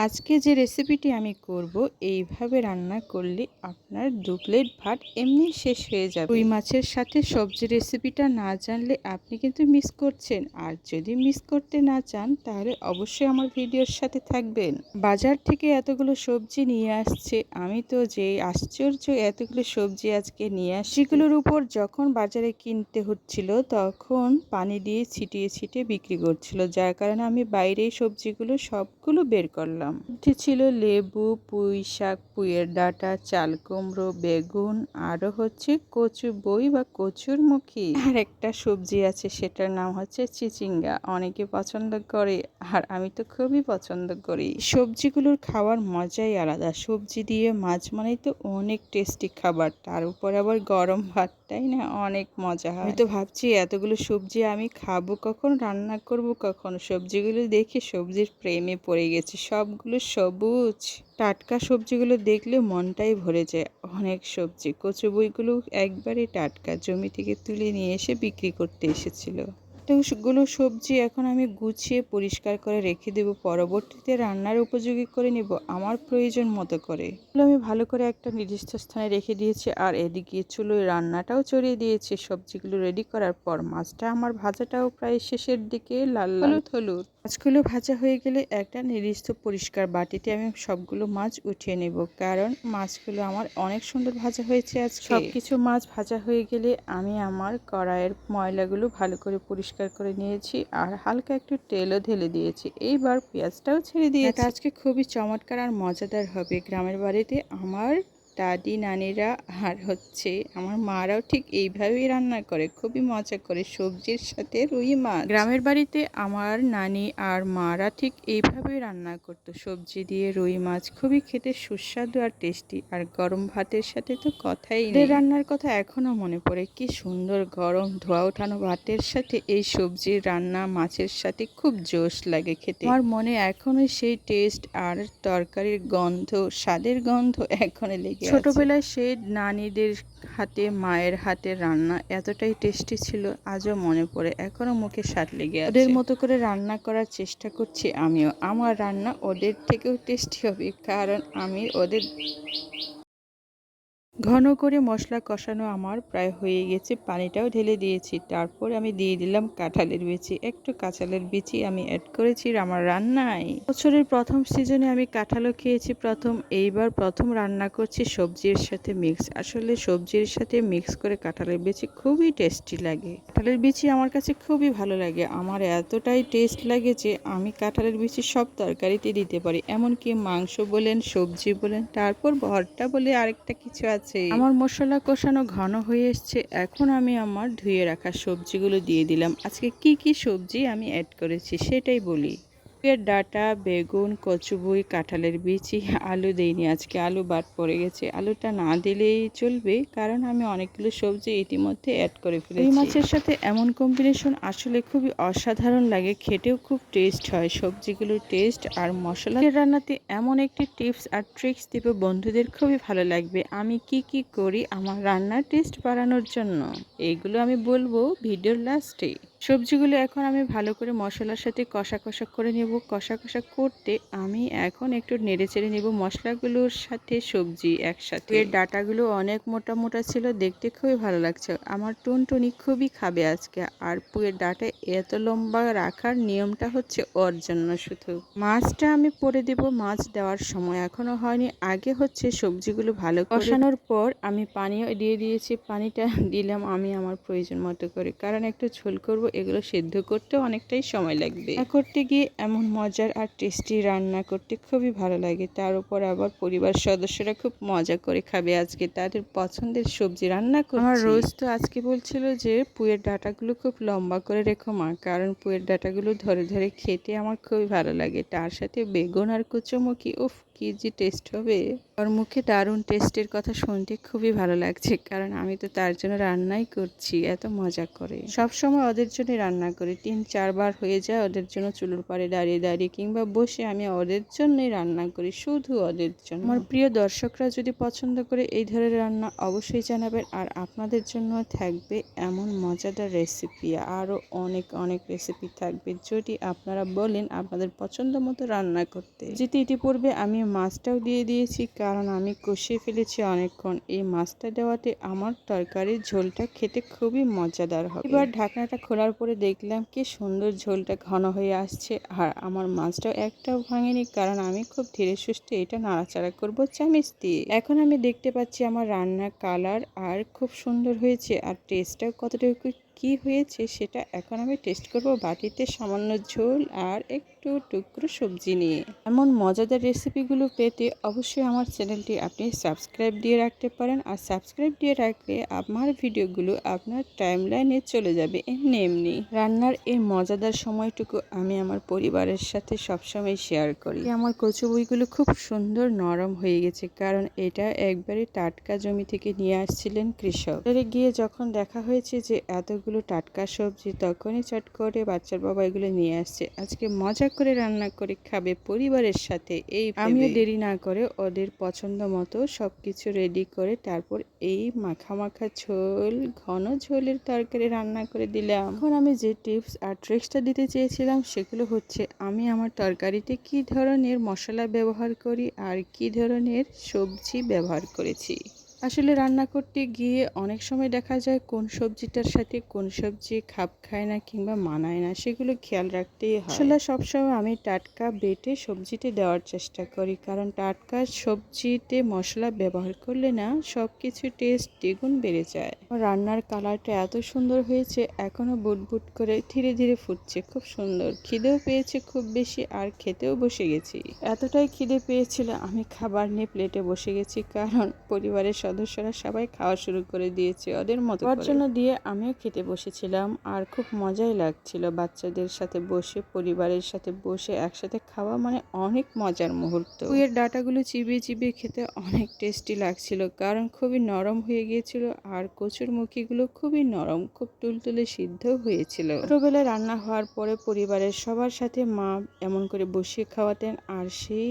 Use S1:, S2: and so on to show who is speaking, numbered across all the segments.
S1: আজকে যে রেসিপিটি আমি করব এইভাবে রান্না করলে আপনার 2 প্লেট ভাত এমনি শেষ হয়ে যাবে। রুই মাছের সাথে সবজি রেসিপিটা না জানলে আপনি কিন্তু মিস করছেন। আর যদি মিস করতে না চান তাহলে অবশ্যই আমার ভিডিওর সাথে থাকবেন। বাজার থেকে এতগুলো সবজি নিয়ে আসছে, আমি তো যে আশ্চর্য এতগুলো সবজি আজকে নিয়ে আসছে। সেগুলোর উপর যখন বাজারে কিনতে হচ্ছিল তখন পানি দিয়ে ছিটিয়ে ছিটিয়ে বিক্রি করছিল, যার কারণে আমি বাইরে সবজিগুলো সবগুলো বের করলাম। ছিল লেবু, পুঁই শাক, পুঁইয়ের ডাঁটা, চাল কুমড়ো, বেগুন, আরও হচ্ছে কচু বই বা কচুরমুখী। আর একটা সবজি আছে, সেটার নাম হচ্ছে চিচিঙ্গা। অনেকে পছন্দ করে আর আমি তো খুবই পছন্দ করি। সবজিগুলোর খাওয়ার মজাই আলাদা। সবজি দিয়ে মাছ মানেই তো অনেক টেস্টি খাবার, তার উপর আবার গরম ভাতটাই না অনেক মজা হয়। আমি তো ভাবছি এতগুলো সবজি আমি খাবো কখন, রান্না করব কখন। সবজিগুলো দেখে সবজির প্রেমে পড়ে গেছে। সবগুলো সবুজ, টাটকা সবজিগুলো দেখলে মনটাই ভরে যায়। অনেক সবজি, কচু বইগুলো একবারে টাটকা, জমি থেকে তুলে নিয়ে এসে বিক্রি করতে এসেছিল। এতগুলো সবজি এখন আমি গুছিয়ে পরিষ্কার করে রেখে দেব, পরবর্তীতে রান্নার উপযোগী করে নেব আমার প্রয়োজন মতো করে। আমি ভালো করে একটা নির্দিষ্ট স্থানে রেখে দিয়েছি আর এদিকে চুলোয় রান্নাটাও চড়িয়ে দিয়েছি। সবজিগুলো রেডি করার পর মাছটা আমার ভাজাটাও প্রায় শেষের দিকে, লাল লাল হলুদ। মাছগুলো ভাজা হয়ে গেলে একটা নির্দিষ্ট পরিষ্কার বাটিতে আমি সবগুলো মাছ উঠিয়ে নেব, কারণ মাছগুলো আমার অনেক সুন্দর ভাজা হয়েছে আজকে। সবকিছু মাছ ভাজা হয়ে গেলে আমি আমার কড়াইয়ের ময়লাগুলো ভালো করে পরিষ্কার করে নিয়েছি আর হালকা একটু তেলও ঢেলে দিয়েছি। এইবার পেঁয়াজটাও ছেড়ে দিয়েছি। এটা আজকে খুবই চমৎকার আর মজাদার হবে। গ্রামের বাড়িতে আমার দাদি নানিরা আর হচ্ছে আমার মারাও ঠিক এইভাবেই রান্না করে, খুবই মজা করে সবজির সাথে রুই মাছ। গ্রামের বাড়িতে আমার নানি আর মারা ঠিক এইভাবেই রান্না করতো, সবজি দিয়ে রুই মাছ। খুবই খেতে সুস্বাদু আর টেস্টি, আর গরম ভাতের সাথে তো কথাই নেই। রান্নার কথা এখনো মনে পড়ে, কি সুন্দর গরম ধোয়া ওঠানো ভাতের সাথে এই সবজির রান্না মাছের সাথে খুব জোশ লাগে খেতে। আমার মনে এখনো সেই টেস্ট আর তরকারির গন্ধ, স্বাদের গন্ধ এখনো লেগে আছে। ছোটবেলায় সেই নানিদের হাতে, মায়ের হাতে রান্না এতটাই টেস্টি ছিল, আজও মনে পড়ে, এখনো মুখে স্বাদ লেগে আছে। ওদের মতো করে রান্না করার চেষ্টা করছি আমিও। আমার রান্না ওদের থেকেও টেস্টি হবে, কারণ আমি ওদের। ঘন করে মশলা কষানো আমার প্রায় হয়ে গেছে, পানিটাও ঢেলে দিয়েছি। তারপর আমি দিয়ে দিলাম কাঁঠালের বিচি। একটু কাঁঠালের বিচি আমি অ্যাড করেছি আমার রান্নায়। বছরের প্রথম সিজনে আমি কাঁঠালও খেয়েছি প্রথম, এইবার প্রথম রান্না করছি সবজির সাথে মিক্স। আসলে সবজির সাথে মিক্স করে কাঁঠালের বিচি খুবই টেস্টি লাগে। কাঁঠালের বিচি আমার কাছে খুবই ভালো লাগে। আমার এতটাই টেস্ট লাগে যে আমি কাঁঠালের বিচি সব তরকারিতে দিতে পারি, এমনকি মাংস বলেন, সবজি বলেন, তারপর ভর্তা বলে আরেকটা কিছু আছে। আমার মশলা কষানো ঘন হয়ে এসছে, এখন আমি আমার ধুয়ে রাখা সবজিগুলো দিয়ে দিলাম। আজকে কি কি সবজি আমি অ্যাড করেছি সেটাই বলি। এর ডাঁটা, বেগুন, কচুবুই, কাঁঠালের বিচি, আলু দেইনি আজকে, আলু বাদ পড়ে গেছে। আলুটা না দিলেই চলবে, কারণ আমি অনেকগুলো সবজি ইতিমধ্যে অ্যাড করে ফেলেছি। রুই মাছের সাথে এমন কম্বিনেশন আসলে খুবই অসাধারণ লাগে, খেতেও খুব টেস্ট হয়। সবজিগুলোর টেস্ট আর মশলা রান্নাতে এমন একটি টিপস আর ট্রিক্স দিব, বন্ধুদের খুবই ভালো লাগবে। আমি কি করি আমার রান্নার টেস্ট বাড়ানোর জন্য, এইগুলো আমি বলবো ভিডিওর লাস্টে। সবজিগুলো এখন আমি ভালো করে মশলার সাথে কষা কষা করে নেব। কষা কষা করতে আমি এখন একটু নেড়ে চেড়ে নেব মশলাগুলোর সাথে সবজি একসাথে। এর ডাঁটাগুলো অনেক মোটা মোটা ছিল, দেখতে খুবই ভালো লাগছে। আমার টুনটুনি খুবই খাবে আজকে। আর পুয়ের ডাঁটা এত লম্বা রাখার নিয়মটা হচ্ছে ওর জন্য শুধু। মাছটা আমি পরে দেব মাছ দেওয়ার সময়, এখনো হয়নি। আগে হচ্ছে সবজিগুলো ভালো কষানোর পর আমি পানিও দিয়ে দিয়েছি। পানিটা দিলাম আমি আমার প্রয়োজন মতো করে, কারণ একটু ঝোল করব, এগুলো সেদ্ধ করতে অনেকটাই সময় লাগবে। করতে গিয়ে এমন মজার আর টেস্টি রান্না করতে খুবই ভালো লাগে। তার উপর আবার পরিবার সদস্যরা খুব মজা করে খাবে আজকে, তাদের পছন্দের সবজি রান্না করছি। আমার রোজ তো আজকে বলছিল যে পুঁইয়ের ডাঁটাগুলো খুব লম্বা করে রেখো মা, কারণ পুঁইয়ের ডাঁটাগুলো ধরে ধরে খেতে আমার খুবই ভালো লাগে। তার সাথে বেগুন আর কচুমুখী, উফ কি যে টেস্ট হবে। ওর মুখে দারুণ টেস্টের কথা শুনতে খুবই ভালো লাগছে, কারণ আমি তো তার জন্য রান্নাই করছি এত মজা করে। সব সময় ওদের জন্যই রান্না করি। 3-4 বার হয়ে যায় ওদের জন্য চুলোর পাড়ে দাঁড়িয়ে দাঁড়িয়ে কিংবা বসে আমি ওদের জন্যই রান্না করি, শুধু ওদের জন্য। আমার প্রিয় দর্শকরা যদি পছন্দ করে এই ধরনের রান্না অবশ্যই জানাবেন। আর আপনাদের জন্য থাকবে এমন মজাদার রেসিপি, আরও অনেক অনেক রেসিপি থাকবে যদি আপনারা বলেন আপনাদের পছন্দ মতো রান্না করতে। যেটি ইতিপূর্বে আমি মাছটাও দিয়ে দিয়েছি, কারণ আমি কষিয়ে ফেলেছি অনেকক্ষণ। এই মাছটা দেওয়াতে আমার তরকারির ঝোলটা খেতে খুবই মজাদার হবে। এবার ঢাকনাটা খোলার পরে দেখলাম কি সুন্দর ঝোলটা ঘন হয়ে আসছে, আর আমার মাছটাও একটাও ভাঙেনি, কারণ আমি খুব ধীরে সুস্থে এটা নাড়াচাড়া করব চামচ দিয়ে। এখন আমি দেখতে পাচ্ছি আমার রান্নার কালার আর খুব সুন্দর হয়েছে, আর টেস্টটাও কতটুকু কি হয়েছে সেটা এখন আমি টেস্ট করব বাটিতে সামান্য ঝোল আর একটু টুকরো সবজি নিয়ে। এমন মজাদার রেসিপিগুলো পেতে অবশ্যই আমার চ্যানেলটি আপনি সাবস্ক্রাইব দিয়ে রাখতে পারেন, আর সাবস্ক্রাইব দিয়ে রাখলে আমার ভিডিওগুলো আপনার টাইমলাইনে চলে যাবে এমনি এমনি। রান্নার এই মজাদার সময়টুকু আমি আমার পরিবারের সাথে সবসময় শেয়ার করি। আমার কচু বইগুলো খুব সুন্দর নরম হয়ে গেছে, কারণ এটা একবারে টাটকা জমি থেকে নিয়ে আসছিলেন কৃষক। গিয়ে যখন দেখা হয়েছে যে এতগুলো টাটকা সবজি, তখনই চট করে বাচ্চার বাবা এগুলো নিয়ে আসছে। আজকে মজা করে রান্না করে খাবে পরিবারের সাথে। আমিও দেরি না করে ওদের পছন্দ মতো সবকিছু রেডি করে তারপর এই মাখা মাখা ঝোল, ঘন ঝোলের তরকারি রান্না করে দিলাম। এখন আমি যে টিপস আর ট্রিক্সটা দিতে চেয়েছিলাম সেগুলো হচ্ছে আমি আমার তরকারিতে কি ধরনের মশলা ব্যবহার করি আর কি ধরনের সবজি ব্যবহার করেছি। আসলে রান্না করতে গিয়ে অনেক সময় দেখা যায় কোন সবজিটার সাথে কোন সবজি খাপ খায় না কিংবা মানায় না, সেগুলো খেয়াল রাখতেই হয়। আসলে সবসময় আমি টাটকা বেটে সবজিতে দেওয়ার চেষ্টা করি, কারণ টাটকা সবজিতে মশলা ব্যবহার করলে না সব কিছু টেস্ট দ্বিগুণ বেড়ে যায়। রান্নার কালারটা এত সুন্দর হয়েছে, এখনো বুটবুট করে ধীরে ধীরে ফুটছে, খুব সুন্দর। খিদেও পেয়েছে খুব বেশি, আর খেতেও বসে গেছি। এতটাই খিদে পেয়েছিল আমি খাবার নিয়ে প্লেটে বসে গেছি, কারণ পরিবারের সদস্যরা সবাই খাওয়া শুরু করে দিয়েছে ওদের মতো করে। জন্য দিয়ে আমিও খেতে বসেছিলাম, আর খুব মজাই লাগছিল বাচ্চাদের সাথে বসে, পরিবারের সাথে বসে একসাথে খাওয়া মানে অনেক মজার মুহূর্ত। পুঁইয়ের ডাঁটাগুলো চিবিয়ে চিবিয়ে খেতে অনেক টেস্টি লাগছিল, কারণ খুবই নরম হয়ে গিয়েছিল, আর কচুর মুখিগুলো খুবই নরম, খুব তুলতুলে সিদ্ধ হয়েছিল। ছোটবেলায় রান্না হওয়ার পরে পরিবারের সবার সাথে মা এমন করে বসিয়ে খাওয়াতেন, আর সেই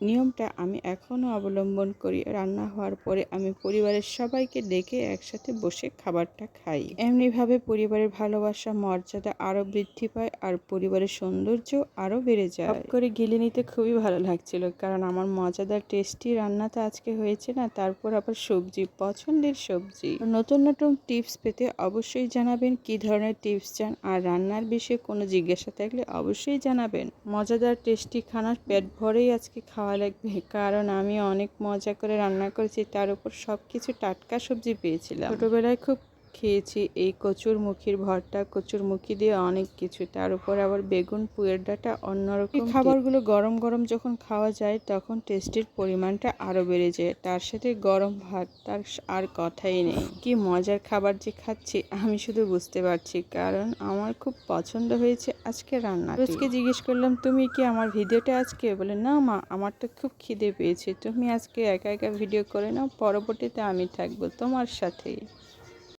S1: নিয়মটা আমি এখনও অবলম্বন করি। রান্না হওয়ার পরে আমি পরিবারের সবাইকে ডেকে একসাথে বসে খাবারটা খাই। এমনিভাবে পরিবারের ভালোবাসা, মর্যাদা আরও বৃদ্ধি পায়, আর পরিবারের সৌন্দর্য আরও বেড়ে যায়। সব করে গিলে নিতে খুবই ভালো লাগছিল, কারণ আমার মজাদার টেস্টি রান্নাটা আজকে হয়েছে না, তারপর আবার সবজি, পছন্দের সবজি। নতুন নতুন টিপস পেতে অবশ্যই জানাবেন কি ধরনের টিপস চান, আর রান্নার বিষয়ে কোনো জিজ্ঞাসা থাকলে অবশ্যই জানাবেন। মজাদার টেস্টি খানার পেট ভরেই আজকে খাওয়া লাগবে, কারণ আমি অনেক মজা করে রান্না করেছি, তার উপর সব কিছু টাটকা সবজি পেয়েছিলাম। ছোটবেলায় খুব খেয়েছি এই কচুর মুখির ভর্তা, কচুর মুখি দিয়ে অনেক কিছু, তার উপর আবার বেগুন, পুঁইয়ের ডাঁটা, অন্যরকম খাবারগুলো গরম গরম যখন খাওয়া যায় তখন টেস্টির পরিমাণটা আরও বেড়ে যায়। তার সাথে গরম ভাত, তার আর কথাই নেই। কি মজার খাবার যে খাচ্ছি আমি শুধু বুঝতে পারছি, কারণ আমার খুব পছন্দ হয়েছে আজকে রান্না। আজকে জিজ্ঞেস করলাম তুমি কি আমার ভিডিওটা আজকে, বলে না মা আমার তো খুব খিদে পেয়েছে, তুমি আজকে একা একা ভিডিও করে নাও, পরবর্তীতে আমি থাকবো তোমার সাথে।